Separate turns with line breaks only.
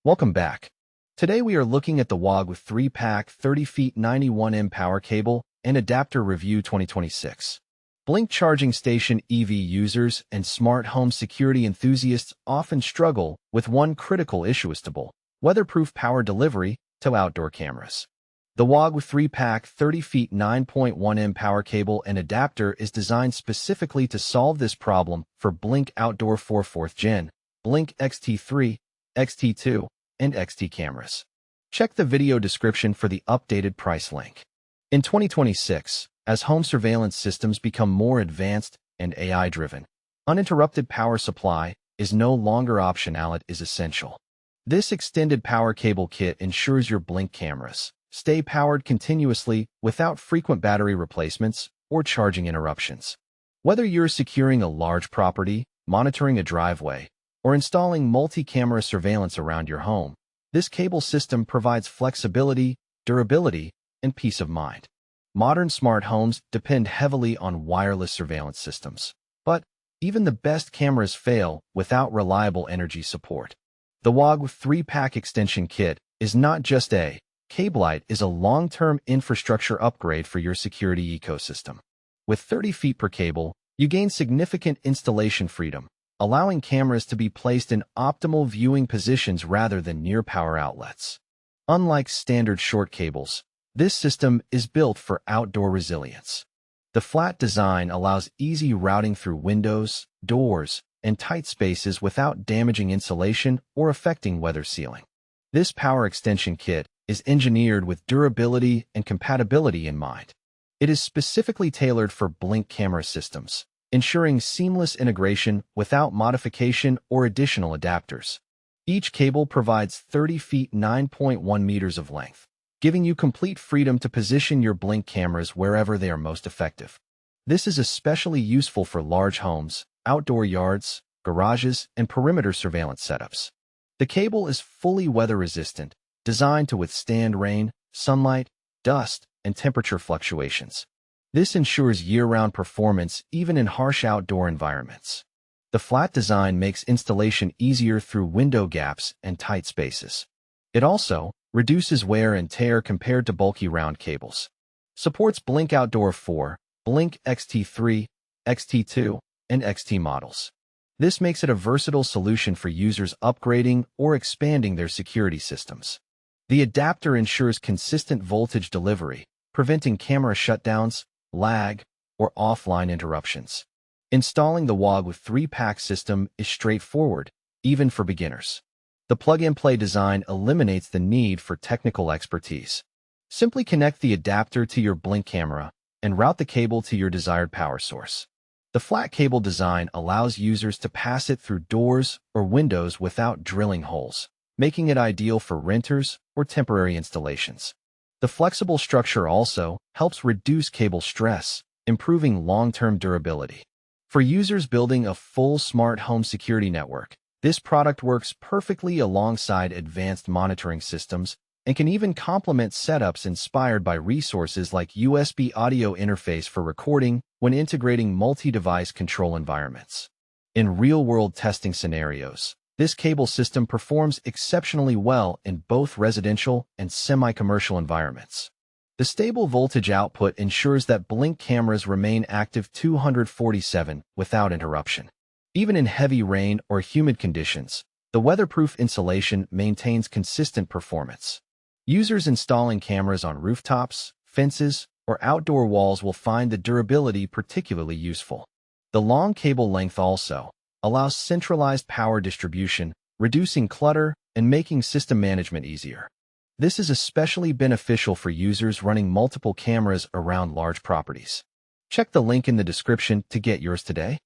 Welcome back. Today we are looking at the Uogw 3Pack 30ft91m power cable and adapter review 2026. Blink charging station EV users and smart home security enthusiasts often struggle with one critical issuestable, weatherproof power delivery to outdoor cameras. The Uogw 3Pack 30ft9.1m power cable and adapter is designed specifically to solve this problem for Blink Outdoor 4th Gen, Blink XT3, XT2, and XT cameras. Check the video description for the updated price link. In 2026, as home surveillance systems become more advanced and AI-driven, uninterrupted power supply is no longer optionalit is essential. This extended power cable kit ensures your Blink cameras stay powered continuously without frequent battery replacements or charging interruptions. Whether you're securing a large property, monitoring a driveway, or installing multi-camera surveillance around your home, this cable system provides flexibility, durability, and peace of mind. Modern smart homes depend heavily on wireless surveillance systems, but even the best cameras fail without reliable energy support. The Uogw 3Pack extension kit is not just a cableite, is a long-term infrastructure upgrade for your security ecosystem. With 30 feet per cable, you gain significant installation freedom, allowing cameras to be placed in optimal viewing positions rather than near power outlets. Unlike standard short cables, this system is built for outdoor resilience. The flat design allows easy routing through windows, doors, and tight spaces without damaging insulation or affecting weather sealing. This power extension kit is engineered with durability and compatibility in mind. It is specifically tailored for Blink camera systems, ensuring seamless integration without modification or additional adapters. Each cable provides 30 feet 9.1 meters of length, giving you complete freedom to position your Blink cameras wherever they are most effective. This is especially useful for large homes, outdoor yards, garages, and perimeter surveillance setups. The cable is fully weather-resistant, designed to withstand rain, sunlight, dust, and temperature fluctuations. This ensures year-round performance even in harsh outdoor environments. The flat design makes installation easier through window gaps and tight spaces. It also reduces wear and tear compared to bulky round cables. Supports Blink Outdoor 4, Blink XT3, XT2, and XT models. This makes it a versatile solution for users upgrading or expanding their security systems. The adapter ensures consistent voltage delivery, preventing camera shutdowns, lag, or offline interruptions. Installing the Uogw 3Pack system is straightforward, even for beginners. The plug-and-play design eliminates the need for technical expertise. Simply connect the adapter to your Blink camera and route the cable to your desired power source. The flat cable design allows users to pass it through doors or windows without drilling holes, making it ideal for renters or temporary installations. The flexible structure also helps reduce cable stress, improving long-term durability. For users building a full smart home security network, this product works perfectly alongside advanced monitoring systems and can even complement setups inspired by resources like USB audio interface for recording when integrating multi-device control environments. In real-world testing scenarios, this cable system performs exceptionally well in both residential and semi-commercial environments. The stable voltage output ensures that Blink cameras remain active 24/7 without interruption. Even in heavy rain or humid conditions, the weatherproof insulation maintains consistent performance. Users installing cameras on rooftops, fences, or outdoor walls will find the durability particularly useful. The long cable length also allows centralized power distribution, reducing clutter and making system management easier. This is especially beneficial for users running multiple cameras around large properties. Check the link in the description to get yours today.